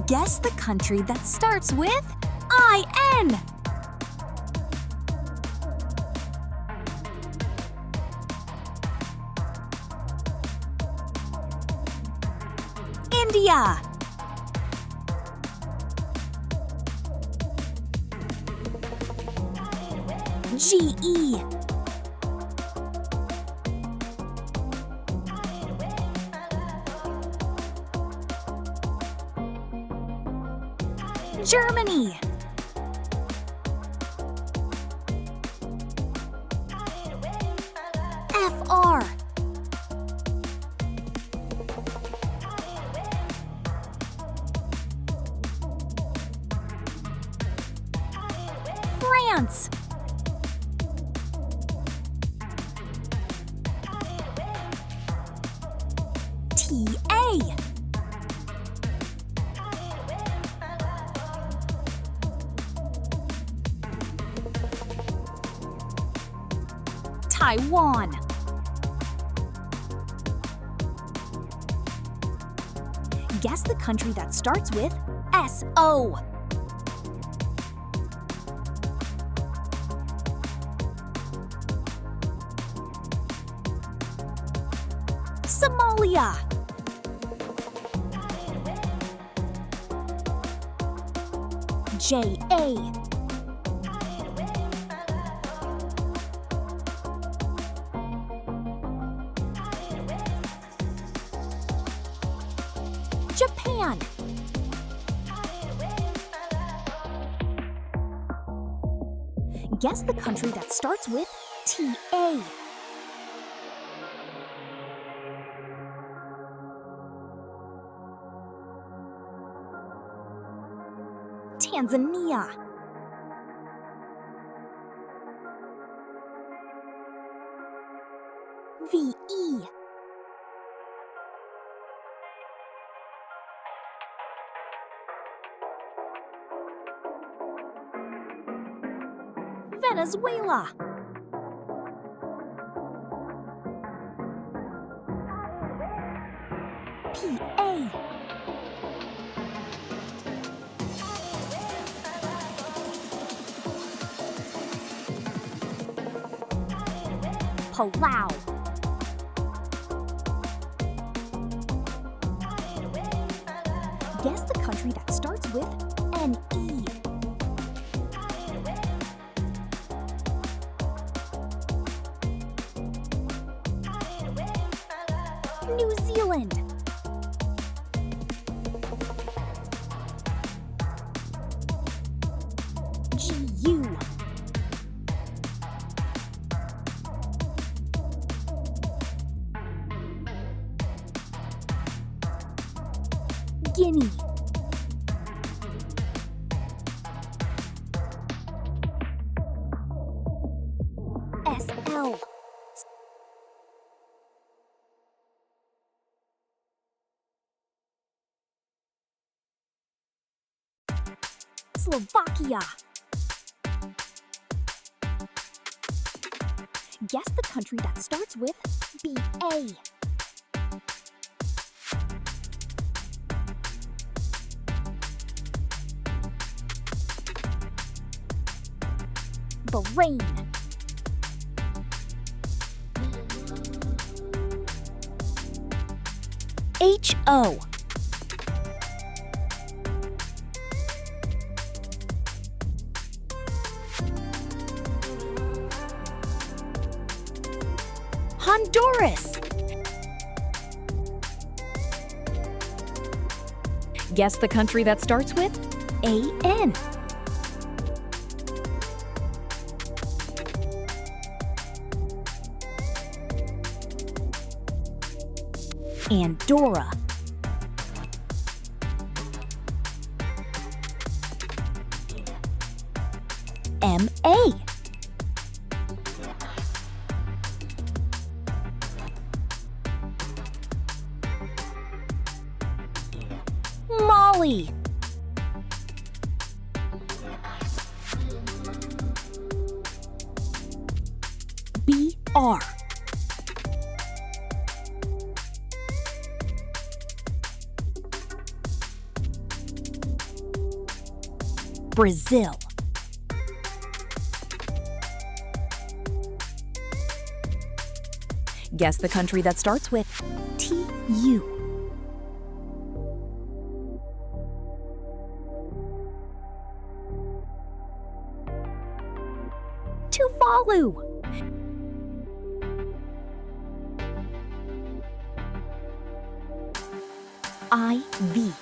Guess the country that starts with I-N. India. G-E. Germany. F-R. France. T-A. Taiwan. Guess the country that starts with S-O. Somalia. J-A. Japan. Guess the country that starts with T-A. Tanzania. V-E. Venezuela. P-A. Palau. Guess the country that starts with N-E. New Zealand. G-U. Guinea. S-L. Slovakia. Guess the country that starts with B-A. Bahrain. H-O. Honduras. Guess the country that starts with A-N. Andorra. M-A. Mali. B-R. Brazil. Guess the country that starts with TU. Tuvalu. IV.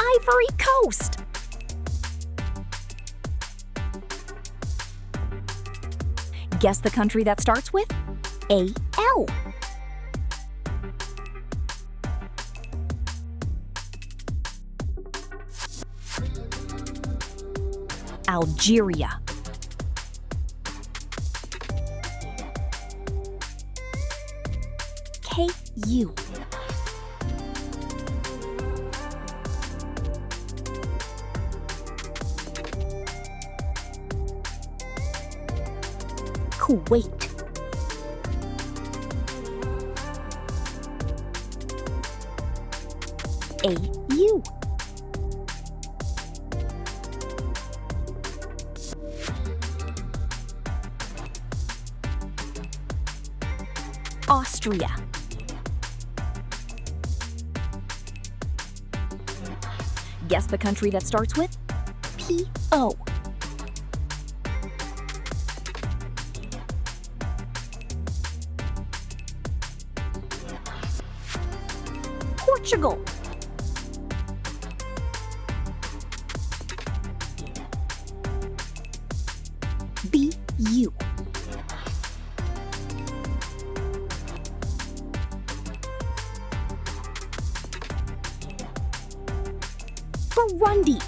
Ivory Coast. Guess the country that starts with AL. Algeria. KU. Kuwait. AU. Austria. Guess the country that starts with PO. Portugal. BU. Burundi.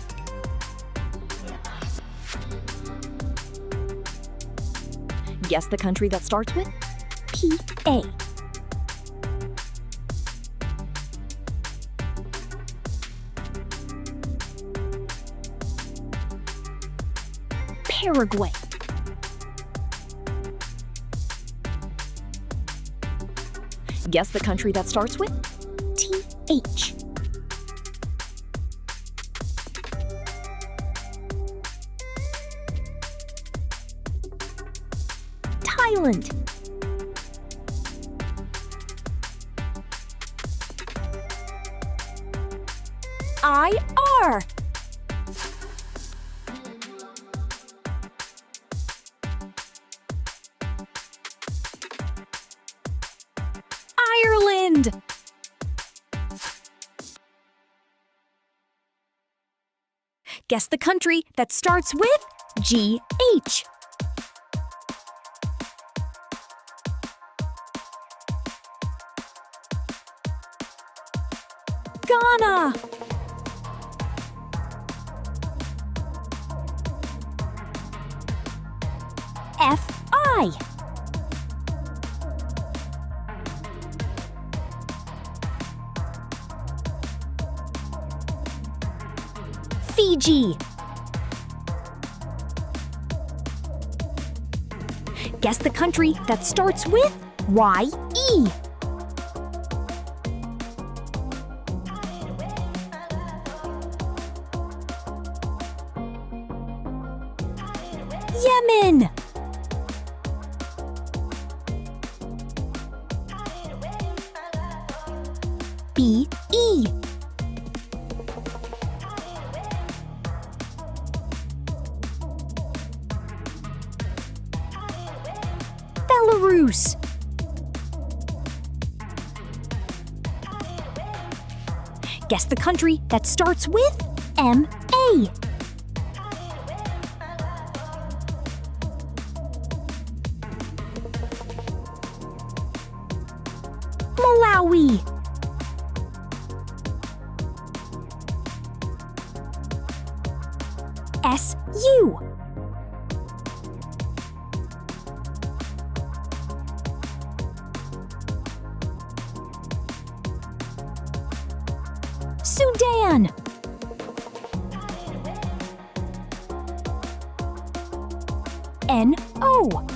Guess the country that starts with PA. Paraguay. Guess the country that starts with TH. Thailand. IR. Ireland. Guess the country that starts with GH. Ghana. FI. Fiji. Guess the country that starts with YE. Yemen. BE. Belarus. Guess the country that starts with MA. Malawi. SU. Sudan. NO.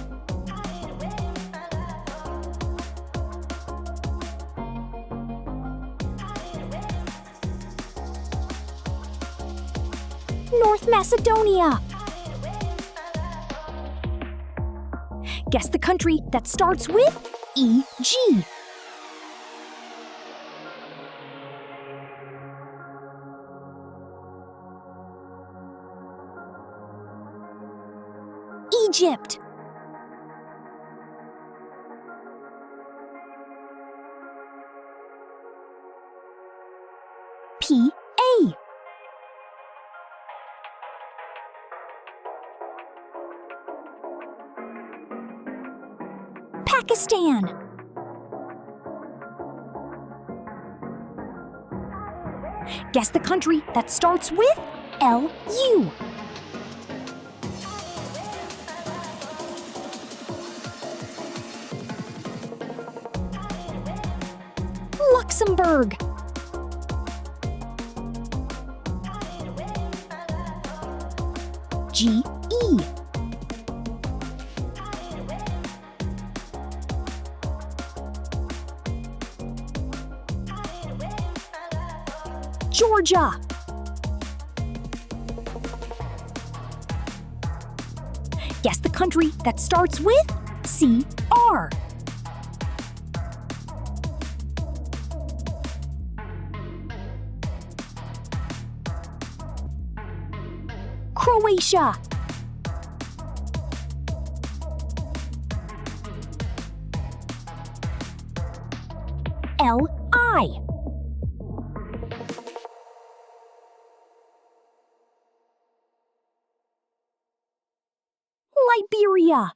North Macedonia. Guess the country that starts with EG. Egypt. PA. Pakistan. Guess the country that starts with LU. Luxembourg. GE. Georgia. Guess the country that starts with CR. Croatia. LI. Liberia.